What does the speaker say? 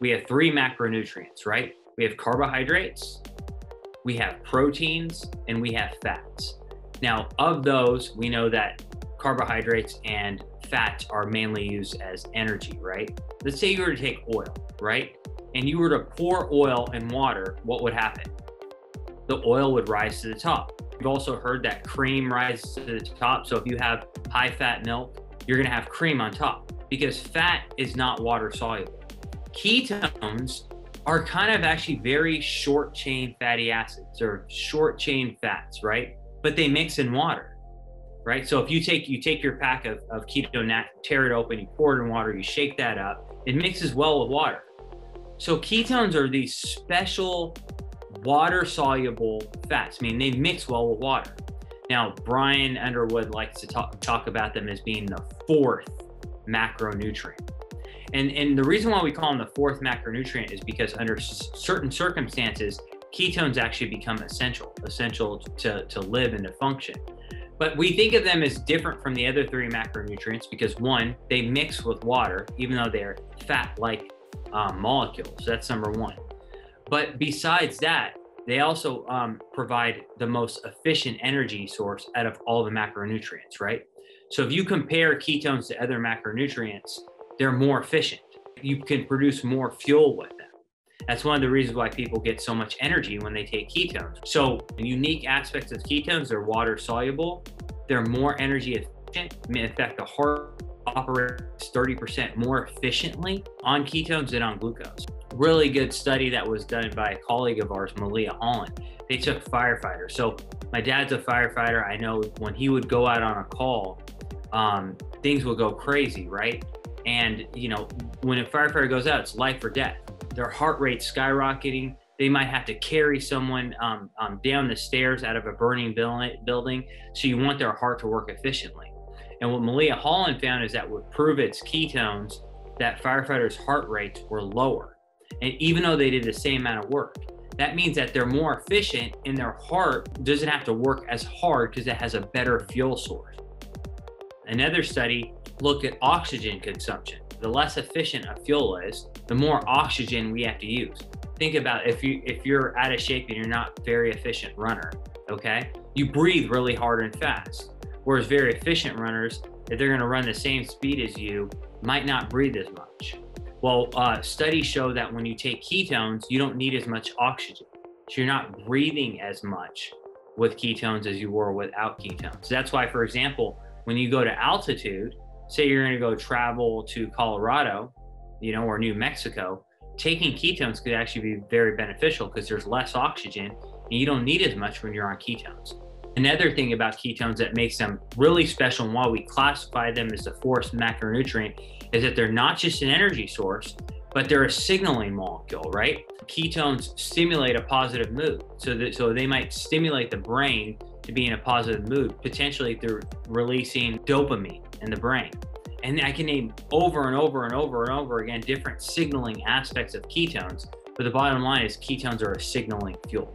we have three macronutrients, right? We have carbohydrates, we have proteins, and we have fats. Now, of those, we know that carbohydrates and fats are mainly used as energy, right? Let's say you were to take oil, right? And you were to pour oil in water, what would happen? The oil would rise to the top. You've also heard that cream rises to the top. So if you have high fat milk, you're gonna have cream on top because fat is not water soluble. Ketones are kind of actually very short chain fatty acids or short chain fats, right? But they mix in water, right? So if you take your pack of keto, tear it open, you pour it in water, you shake that up, it mixes well with water. So ketones are these special water soluble fats. I mean, they mix well with water. Now, Brian Underwood likes to talk about them as being the fourth macronutrient. And the reason why we call them the fourth macronutrient is because under certain circumstances, ketones actually become essential to live and to function. But we think of them as different from the other three macronutrients because one, they mix with water, even though they're fat-like molecules. That's number one. But besides that, they also provide the most efficient energy source out of all the macronutrients, right? So if you compare ketones to other macronutrients, they're more efficient. You can produce more fuel with them. That's one of the reasons why people get so much energy when they take ketones. So the unique aspects of ketones, they're water soluble, they're more energy efficient. In fact, the heart operates 30% more efficiently on ketones than on glucose. Really good study that was done by a colleague of ours, Malia Holland. They took firefighters. So my dad's a firefighter. I know when he would go out on a call, things would go crazy, right? And you know, when a firefighter goes out, it's life or death. Their heart rate's skyrocketing. They might have to carry someone down the stairs out of a burning building. So you want their heart to work efficiently. And what Malia Holland found is that with Pruvit's ketones, that firefighters' heart rates were lower. And even though they did the same amount of work, that means that they're more efficient and their heart doesn't have to work as hard because it has a better fuel source. Another study looked at oxygen consumption. The less efficient a fuel is, the more oxygen we have to use. Think about if you're out of shape and you're not a very efficient runner, okay? You breathe really hard and fast. Whereas very efficient runners, if they're gonna run the same speed as you, might not breathe as much. Well, studies show that when you take ketones, you don't need as much oxygen. So you're not breathing as much with ketones as you were without ketones. So that's why, for example, when you go to altitude, say you're gonna go travel to Colorado, you know, or New Mexico, taking ketones could actually be very beneficial because there's less oxygen and you don't need as much when you're on ketones. Another thing about ketones that makes them really special and why we classify them as the fourth macronutrient is that they're not just an energy source, but they're a signaling molecule, right? Ketones stimulate a positive mood. So they might stimulate the brain to be in a positive mood, potentially through releasing dopamine in the brain. And I can name over and over and over and over again different signaling aspects of ketones, but the bottom line is ketones are a signaling fuel.